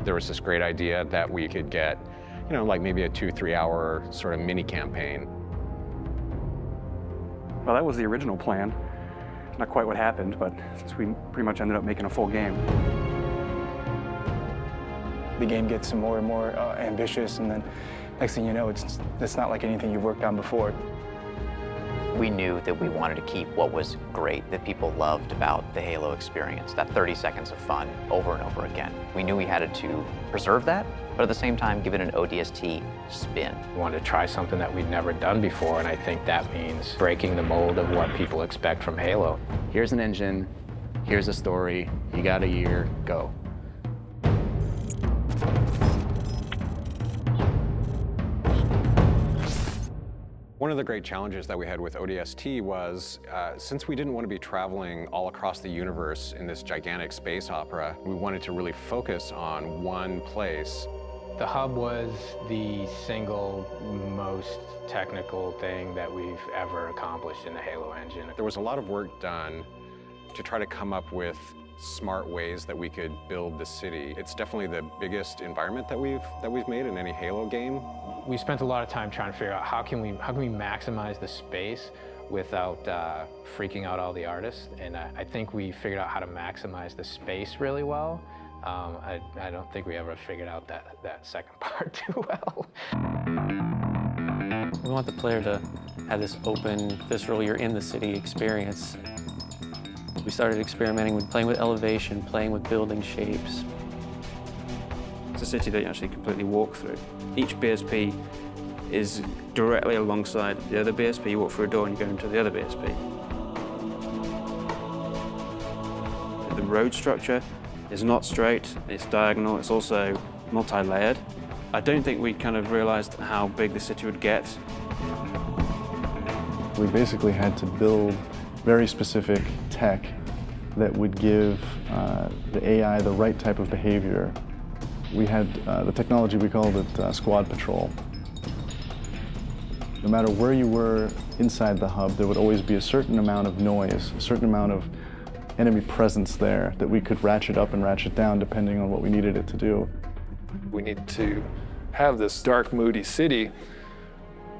There was this great idea that we could get, like maybe a 2-3 hour sort of mini campaign. Well, that was the original plan. Not quite what happened, but since we pretty much ended up making a full game. The game gets more and more ambitious, and then next thing you know, it's not like anything you've worked on before. We knew that we wanted to keep what was great, that people loved about the Halo experience, that 30 seconds of fun over and over again. We knew we had to preserve that, but at the same time, give it an ODST spin. We wanted to try something that we'd never done before, and I think that means breaking the mold of what people expect from Halo. Here's an engine, here's a story, you got a year, go. One of the great challenges that we had with ODST was, since we didn't want to be traveling all across the universe in this gigantic space opera, we wanted to really focus on one place. The hub was the single most technical thing that we've ever accomplished in the Halo engine. There was a lot of work done to try to come up with smart ways that we could build the city. It's definitely the biggest environment that we've made in any Halo game. We spent a lot of time trying to figure out how can we maximize the space without freaking out all the artists, and I think we figured out how to maximize the space really well. I don't think we ever figured out that second part too well. We want the player to have this open, visceral, you're in the city experience. We started experimenting with playing with elevation, playing with building shapes. It's a city that you actually completely walk through. Each BSP is directly alongside the other BSP. You walk through a door and you go into the other BSP. The road structure is not straight, it's diagonal, it's also multi-layered. I don't think we kind of realized how big the city would get. We basically had to build very specific tech that would give the AI the right type of behavior. We had the technology, we called it Squad Patrol. No matter where you were inside the hub, there would always be a certain amount of noise, a certain amount of enemy presence there that we could ratchet up and ratchet down depending on what we needed it to do. We need to have this dark, moody city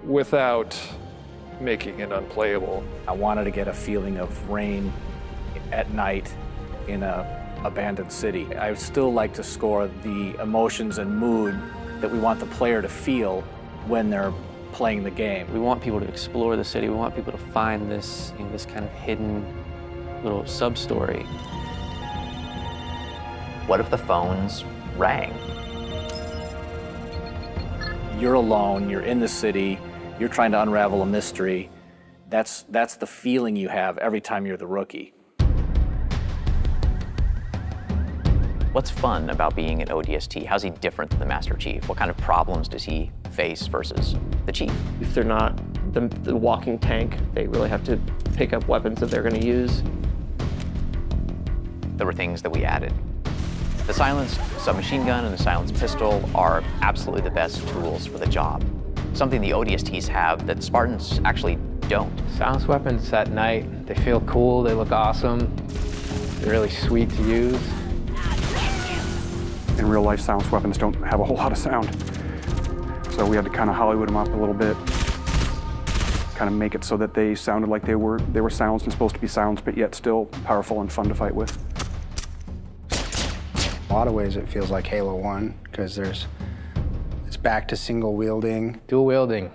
without making it unplayable. I wanted to get a feeling of rain at night in an abandoned city. I would still like to score the emotions and mood that we want the player to feel when they're playing the game. We want people to explore the city. We want people to find this, this kind of hidden little sub-story. What if the phones rang? You're alone, you're in the city, you're trying to unravel a mystery. That's the feeling you have every time you're the rookie. What's fun about being an ODST? How's he different than the Master Chief? What kind of problems does he face versus the Chief? If they're not the walking tank, they really have to pick up weapons that they're going to use. There were things that we added. The silenced submachine gun and the silenced pistol are absolutely the best tools for the job. Something the ODSTs have that Spartans actually don't. Silenced weapons at night, they feel cool, they look awesome, they're really sweet to use. In real life, silenced weapons don't have a whole lot of sound. So we had to kind of Hollywood them up a little bit, kind of make it so that they sounded like they were silenced and supposed to be silenced, but yet still powerful and fun to fight with. In a lot of ways, it feels like Halo 1, because it's back to single wielding. Dual wielding.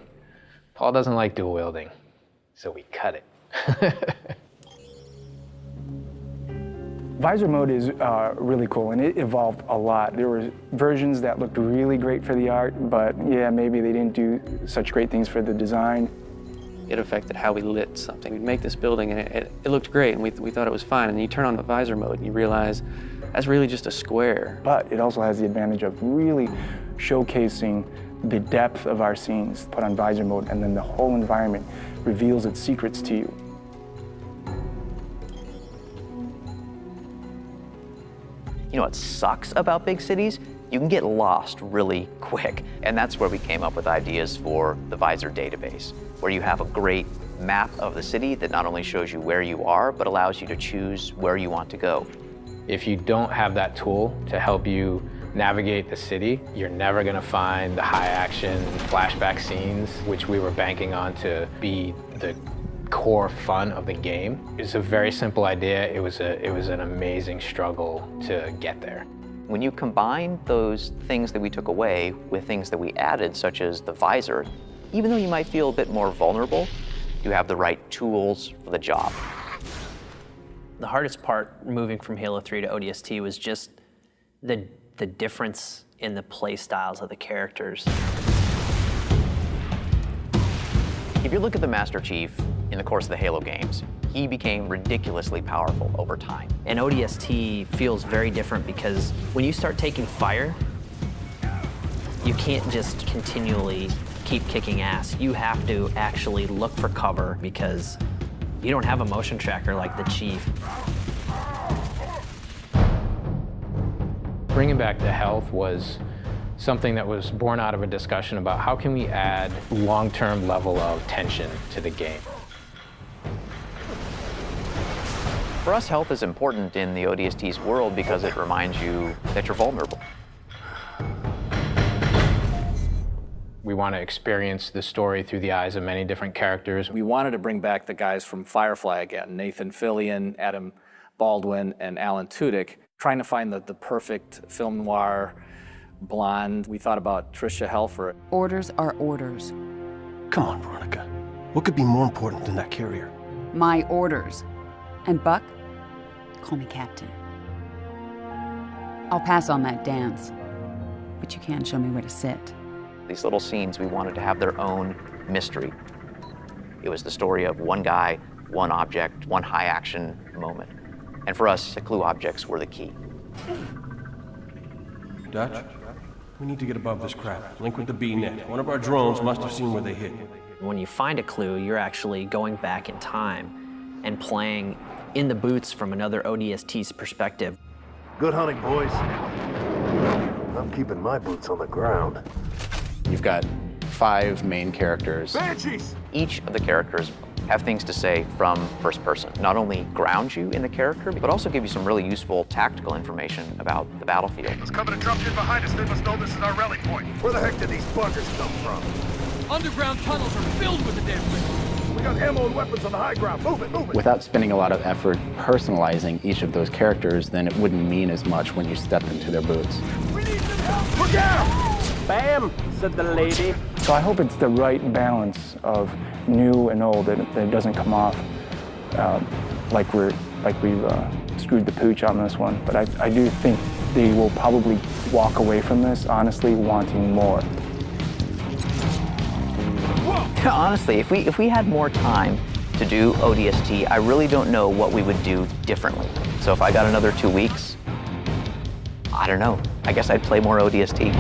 Paul doesn't like dual wielding, so we cut it. Visor mode is really cool, and it evolved a lot. There were versions that looked really great for the art, but yeah, maybe they didn't do such great things for the design. It affected how we lit something. We'd make this building, and it looked great, and we thought it was fine. And you turn on the visor mode, and you realize that's really just a square. But it also has the advantage of really showcasing the depth of our scenes. Put on visor mode, and then the whole environment reveals its secrets to you. You know what sucks about big cities? You can get lost really quick. And that's where we came up with ideas for the Visor database, where you have a great map of the city that not only shows you where you are, but allows you to choose where you want to go. If you don't have that tool to help you navigate the city. You're never gonna find the high action flashback scenes, which we were banking on to be the core fun of the game. It's a very simple idea. It was an amazing struggle to get there. When you combine those things that we took away with things that we added, such as the visor, even though you might feel a bit more vulnerable, you have the right tools for the job. The hardest part moving from Halo 3 to ODST was just the difference in the play styles of the characters. If you look at the Master Chief in the course of the Halo games, he became ridiculously powerful over time. And ODST feels very different because when you start taking fire, you can't just continually keep kicking ass. You have to actually look for cover because you don't have a motion tracker like the Chief. Bringing back the health was something that was born out of a discussion about how can we add long-term level of tension to the game. For us, health is important in the ODST's world because it reminds you that you're vulnerable. We want to experience the story through the eyes of many different characters. We wanted to bring back the guys from Firefly again, Nathan Fillion, Adam Baldwin, and Alan Tudyk, trying to find the perfect film noir blonde. We thought about Tricia Helfer. Orders are orders. Come on, Veronica. What could be more important than that carrier? My orders. And Buck, call me Captain. I'll pass on that dance, but you can show me where to sit. These little scenes, we wanted to have their own mystery. It was the story of one guy, one object, one high action moment. And for us, the clue objects were the key. Dutch, we need to get above this crap. Link with the B-net. One of our drones must have seen where they hit. When you find a clue, you're actually going back in time and playing in the boots from another ODST's perspective. Good hunting, boys. I'm keeping my boots on the ground. You've got 5 main characters. Banshees! Each of the characters have things to say from first person. Not only ground you in the character, but also give you some really useful tactical information about the battlefield. It's coming to drop in behind us. They must know this is our rally point. Where the heck did these bunkers come from? Underground tunnels are filled with the damn thing. We got ammo and weapons on the high ground. Move it, move it. Without spending a lot of effort personalizing each of those characters, then it wouldn't mean as much when you step into their boots. We need some help. Look out! Bam, said the lady. So I hope it's the right balance of new and old, that it doesn't come off like we've screwed the pooch on this one. But I do think they will probably walk away from this honestly wanting more. Honestly, if we had more time to do ODST, I really don't know what we would do differently. So if I got another 2 weeks, I don't know. I guess I'd play more ODST.